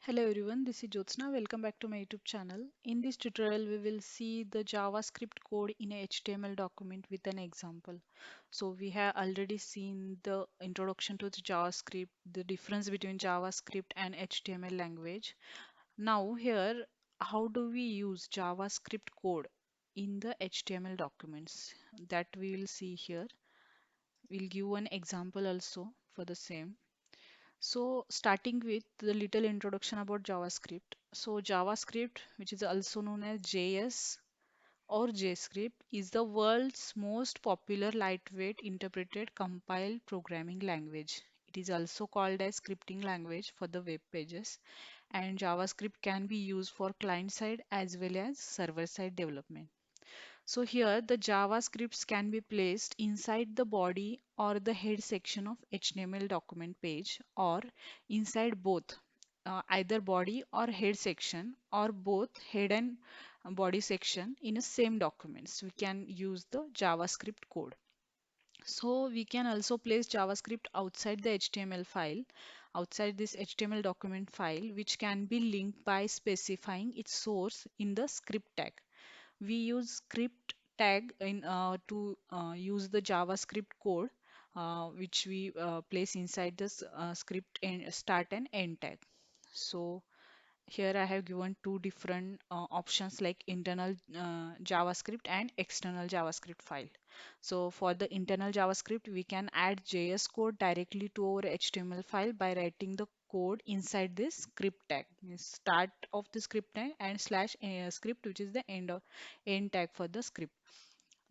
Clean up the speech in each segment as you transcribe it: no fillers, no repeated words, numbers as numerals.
Hello everyone, this is Jyotsna. Welcome back to my YouTube channel. In this tutorial, we will see the JavaScript code in a HTML document with an example. So we have already seen the introduction to the JavaScript, the difference between JavaScript and HTML language. Now here, how do we use JavaScript code in the HTML documents? That we will see here. We'll give an example also for the same. So starting with the little introduction about JavaScript. So JavaScript, which is also known as JS or JScript, is the world's most popular lightweight interpreted compiled programming language. It is also called as scripting language for the web pages, and JavaScript can be used for client side as well as server side development. So here the JavaScripts can be placed inside the body or the head section of HTML document page or inside both either body or head section or both head and body section in a same documents. We can use the JavaScript code. So we can also place JavaScript outside the HTML file, outside this HTML document file, which can be linked by specifying its source in the script tag. We use script tag in to use the JavaScript code which we place inside this script and start and end tag. So here I have given two different options like internal JavaScript and external JavaScript file. So for the internal JavaScript, we can add JS code directly to our HTML file by writing the code inside this script tag. Means start of the script tag and slash script, which is the end tag for the script.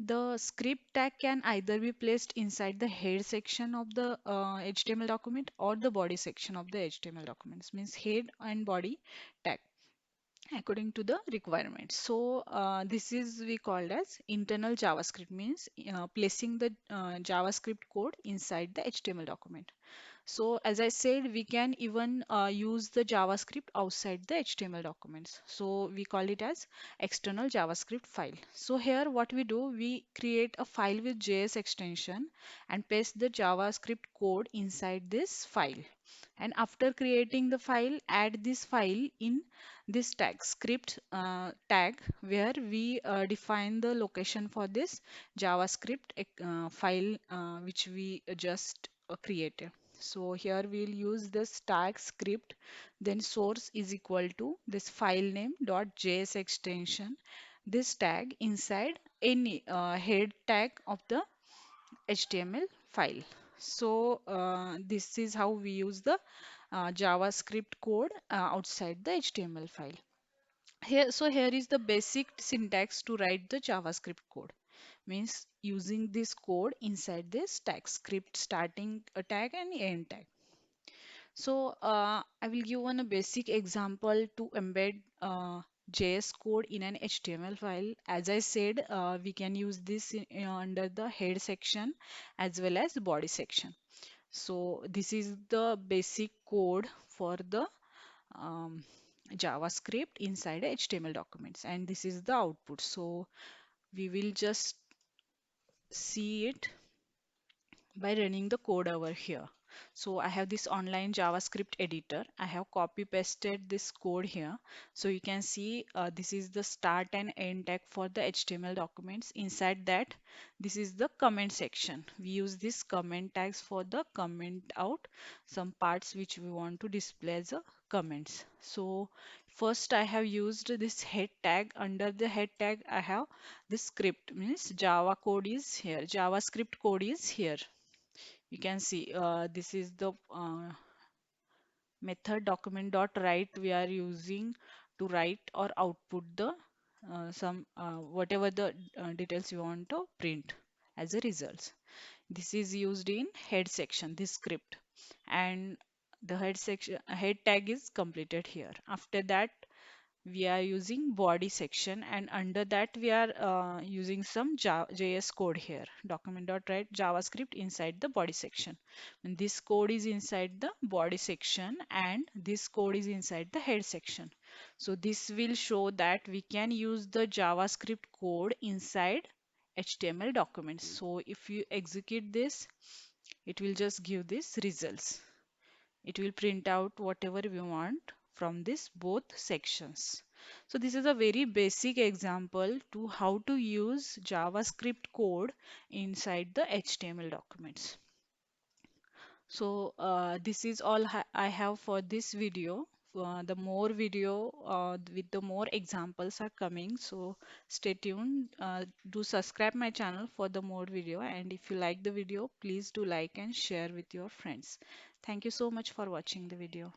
The script tag can either be placed inside the head section of the HTML document or the body section of the HTML documents. Means head and body tag according to the requirements. So this is we called as internal JavaScript, means placing the JavaScript code inside the HTML document. So as I said, we can even use the JavaScript outside the HTML documents. So we call it as external JavaScript file. So here what we do, we create a file with JS extension and paste the JavaScript code inside this file. And after creating the file, add this file in this tag script tag where we define the location for this JavaScript file which we just created. So here we'll use this tag script, then source is equal to this file name dot .js extension, this tag inside any head tag of the HTML file. So this is how we use the JavaScript code outside the HTML file. Here is the basic syntax to write the JavaScript code. Means using this code inside this tag script starting a tag and end tag. So I will give one a basic example to embed JS code in an HTML file. As I said, we can use this under the head section as well as the body section. So this is the basic code for the um, JavaScript inside HTML documents, and this is the output. So we will just see it by running the code over here. So I have this online JavaScript editor. I have copy pasted this code here. So you can see this is the start and end tag for the HTML documents. Inside that, this is the comment section. We use this comment tags for the comment out some parts which we want to display as a comments. So first I have used this head tag. Under the head tag, I have this script, means Java code is here. JavaScript code is here. You can see this is the method document dot write we are using to write or output the some whatever the details you want to print as a result. This is used in head section, this script, and the head section head tag is completed here. After that, we are using body section, and under that we are using some JS code here. Document.write JavaScript inside the body section. And this code is inside the body section and this code is inside the head section. So this will show that we can use the JavaScript code inside HTML documents. So if you execute this, it will just give this results. It will print out whatever we want from this both sections. So this is a very basic example to how to use JavaScript code inside the HTML documents. So this is all I have for this video. The more video with the more examples are coming. So stay tuned. Do subscribe my channel for the more video. And if you like the video, please do like and share with your friends. Thank you so much for watching the video.